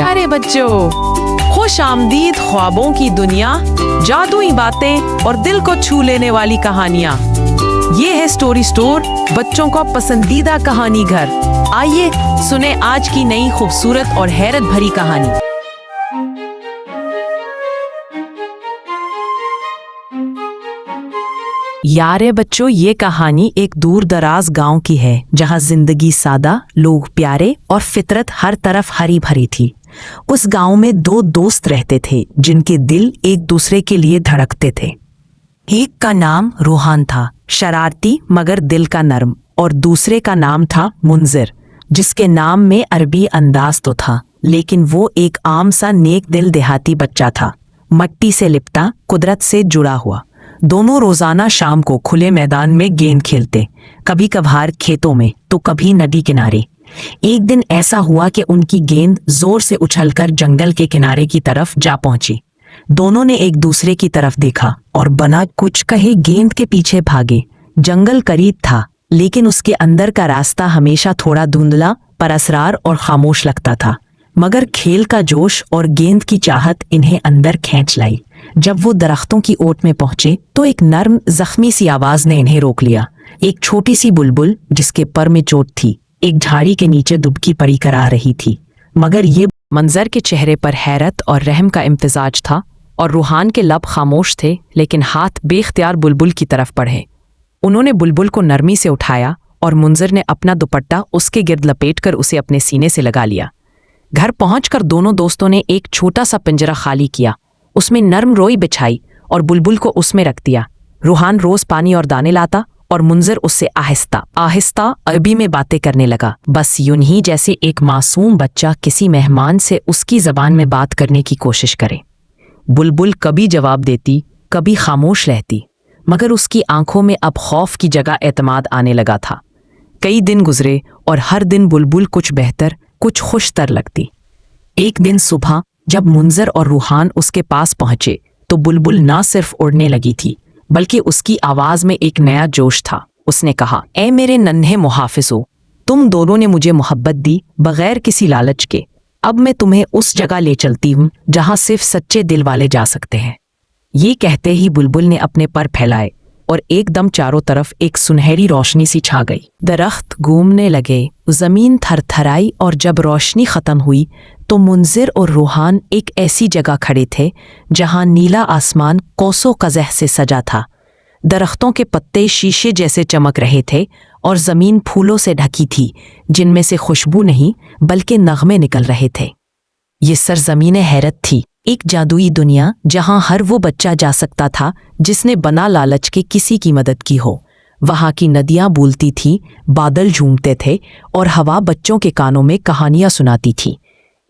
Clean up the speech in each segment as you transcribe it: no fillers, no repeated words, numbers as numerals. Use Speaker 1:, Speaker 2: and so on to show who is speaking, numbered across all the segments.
Speaker 1: प्यारे बच्चों, खुश आमदीद ख्वाबों की दुनिया, जादुई बातें और दिल को छू लेने वाली कहानियाँ। ये है स्टोरी स्टोर, बच्चों का पसंदीदा कहानी घर। आइए सुने आज की नई खूबसूरत और हैरत भरी कहानी। यारे बच्चों, ये कहानी एक दूर दराज गांव की है जहां जिंदगी सादा, लोग प्यारे और फितरत हर तरफ हरी भरी थी। उस गांव में दो दोस्त रहते थे जिनके दिल एक दूसरे के लिए धड़कते थे। एक का नाम रूहान था, शरारती मगर दिल का नर्म, और दूसरे का नाम था मुंजिर, जिसके नाम में अरबी अंदाज तो था, लेकिन वो एक आम सा नेक दिल देहाती बच्चा था, मट्टी से लिपटा, कुदरत से जुड़ा हुआ। दोनों रोजाना शाम को खुले मैदान में गेंद खेलते, कभी कभार खेतों में तो कभी नदी किनारे। एक दिन ऐसा हुआ कि उनकी गेंद जोर से उछलकर जंगल के किनारे की तरफ जा पहुंची। दोनों ने एक दूसरे की तरफ देखा और बिना कुछ कहे गेंद के पीछे भागे। जंगल करीब था, लेकिन उसके अंदर का रास्ता हमेशा थोड़ा धुंधला, परअसरार और खामोश लगता था। मगर खेल का जोश और गेंद की चाहत इन्हें अंदर खींच लाई। जब वो दरख्तों की ओट में पहुंचे तो एक नर्म जख्मी सी आवाज ने इन्हें रोक लिया। एक छोटी सी बुलबुल जिसके पर में चोट थी, एक झाड़ी के नीचे दुबकी पड़ी करा रही थी। मगर ये मंजर के चेहरे पर हैरत और रहम का इम्तिजाज था, और रूहान के लब खामोश थे, लेकिन हाथ बेख्तियार बुलबुल की तरफ बढ़े। उन्होंने बुलबुल को नरमी से उठाया और मुंजिर ने अपना दुपट्टा उसके गिर्द लपेटकर उसे अपने सीने से लगा लिया। घर पहुंचकर दोनों दोस्तों ने एक छोटा सा पिंजरा खाली किया, उसमें नर्म रोई बिछाई और बुलबुल को उसमें रख दिया। रूहान रोज पानी और दाने लाता और मुंजिर उससे आहिस्ता आहिस्ता अरबी में बातें करने लगा, बस यूं ही जैसे एक मासूम बच्चा किसी मेहमान से उसकी जबान में बात करने की कोशिश करे। बुलबुल कभी जवाब देती, कभी खामोश रहती, मगर उसकी आंखों में अब खौफ की जगह एतमाद आने लगा था। कई दिन गुजरे और हर दिन बुलबुल कुछ बेहतर, कुछ खुशतर लगती। एक दिन सुबह जब मुंजिर और रूहान उसके पास पहुंचे तो बुलबुल ना सिर्फ उड़ने लगी थी, बल्कि उसकी आवाज में एक नया जोश था। उसने कहा, ए मेरे नन्हे मुहाफिजों, तुम दोनों ने मुझे मोहब्बत दी बगैर किसी लालच के। अब मैं तुम्हें उस जगह ले चलती हूँ जहां सिर्फ सच्चे दिल वाले जा सकते हैं। ये कहते ही बुलबुल ने अपने पर फैलाए और एकदम चारों तरफ एक सुनहरी रोशनी सी छा गई। दरख्त घूमने लगे, जमीन थरथराई, और जब रोशनी खत्म हुई तो मुंजिर और रूहान एक ऐसी जगह खड़े थे जहां नीला आसमान कौसो कज़ह से सजा था। दरख्तों के पत्ते शीशे जैसे चमक रहे थे और जमीन फूलों से ढकी थी, जिनमें से खुशबू नहीं बल्कि नगमे निकल रहे थे। ये सरजमीन हैरत थी, एक जादुई दुनिया जहां हर वो बच्चा जा सकता था जिसने बना लालच के किसी की मदद की हो। वहां की नदियां बोलती थी, बादल झूमते थे और हवा बच्चों के कानों में कहानियां सुनाती थी।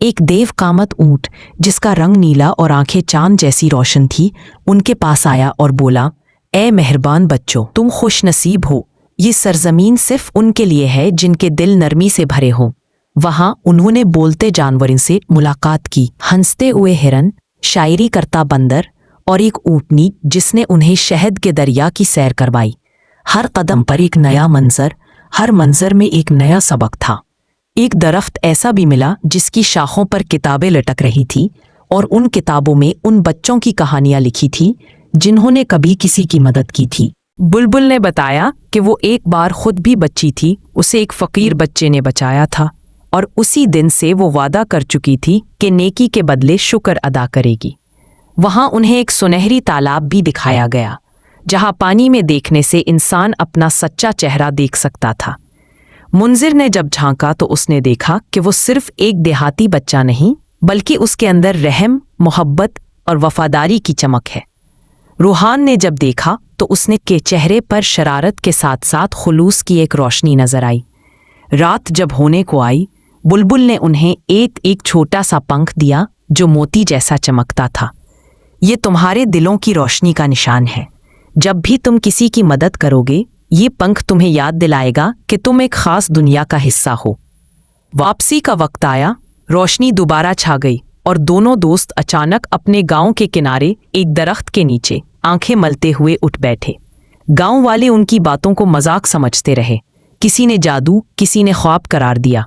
Speaker 1: एक देव कामत ऊंट जिसका रंग नीला और आंखें चांद जैसी रोशन थी, उनके पास आया और बोला, ए मेहरबान बच्चों, तुम खुश नसीब हो। ये सरजमीन सिर्फ उनके लिए है जिनके दिल नरमी से भरे हों। वहां उन्होंने बोलते जानवरों से मुलाकात की, हंसते हुए हिरन, शायरी करता बंदर और एक ऊँटनी जिसने उन्हें शहद के दरिया की सैर करवाई। हर कदम पर एक नया मंजर, हर मंजर में एक नया सबक था। एक दरख्त ऐसा भी मिला जिसकी शाखों पर किताबें लटक रही थी, और उन किताबों में उन बच्चों की कहानियां लिखी थी जिन्होंने कभी किसी की मदद की थी। बुलबुल ने बताया कि वो एक बार खुद भी बच्ची थी, उसे एक फकीर बच्चे ने बचाया था, और उसी दिन से वो वादा कर चुकी थी कि नेकी के बदले शुक्र अदा करेगी। वहां उन्हें एक सुनहरी तालाब भी दिखाया गया, जहां पानी में देखने से इंसान अपना सच्चा चेहरा देख सकता था। मुंजिर ने जब झांका तो उसने देखा कि वो सिर्फ एक देहाती बच्चा नहीं, बल्कि उसके अंदर रहम, मोहब्बत और वफादारी की चमक है। रूहान ने जब देखा तो उसने के चेहरे पर शरारत के साथ साथ खुलूस की एक रोशनी नजर आई। रात जब होने को आई, बुलबुल ने उन्हें एक छोटा सा पंख दिया जो मोती जैसा चमकता था। ये तुम्हारे दिलों की रोशनी का निशान है। जब भी तुम किसी की मदद करोगे, ये पंख तुम्हें याद दिलाएगा कि तुम एक खास दुनिया का हिस्सा हो। वापसी का वक्त आया, रोशनी दोबारा छा गई और दोनों दोस्त अचानक अपने गांव के किनारे एक दरख्त के नीचे आंखें मलते हुए उठ बैठे। गांव वाले उनकी बातों को मजाक समझते रहे, किसी ने जादू, किसी ने ख्वाब करार दिया।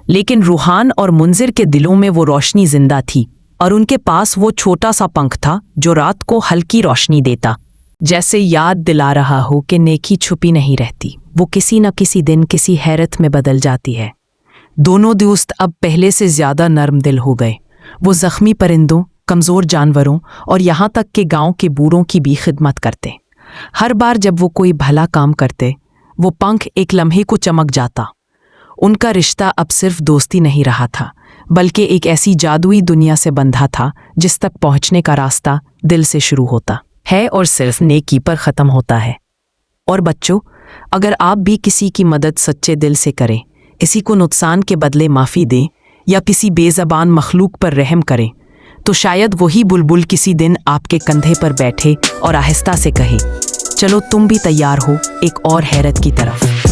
Speaker 1: लेकिन रूहान और मुंजिर के दिलों में वो रोशनी जिंदा थी और उनके पास वो छोटा सा पंख था जो रात को हल्की रोशनी देता, जैसे याद दिला रहा हो कि नेकी छुपी नहीं रहती, वो किसी न किसी दिन किसी हैरत में बदल जाती है। दोनों दोस्त अब पहले से ज्यादा नर्म दिल हो गए। वो जख्मी परिंदों, कमजोर जानवरों और यहाँ तक कि गांव के बूढ़ों की भी खिदमत करते। हर बार जब वो कोई भला काम करते, वो पंख एक लम्हे को चमक जाता। उनका रिश्ता अब सिर्फ दोस्ती नहीं रहा था, बल्कि एक ऐसी जादुई दुनिया से बंधा था जिस तक पहुंचने का रास्ता दिल से शुरू होता है और सिर्फ नेकी पर ख़त्म होता है। और बच्चों, अगर आप भी किसी की मदद सच्चे दिल से करें, किसी को नुकसान के बदले माफ़ी दें या किसी बेज़बान मखलूक पर रहम करें, तो शायद वही बुलबुल किसी दिन आपके कंधे पर बैठे और आहिस्ता से कहे, चलो तुम भी तैयार हो एक और हैरत की तरफ।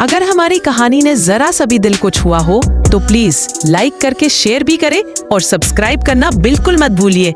Speaker 1: अगर हमारी कहानी ने जरा सा भी दिल को छुआ हो तो प्लीज लाइक करके शेयर भी करें और सब्सक्राइब करना बिल्कुल मत भूलिए।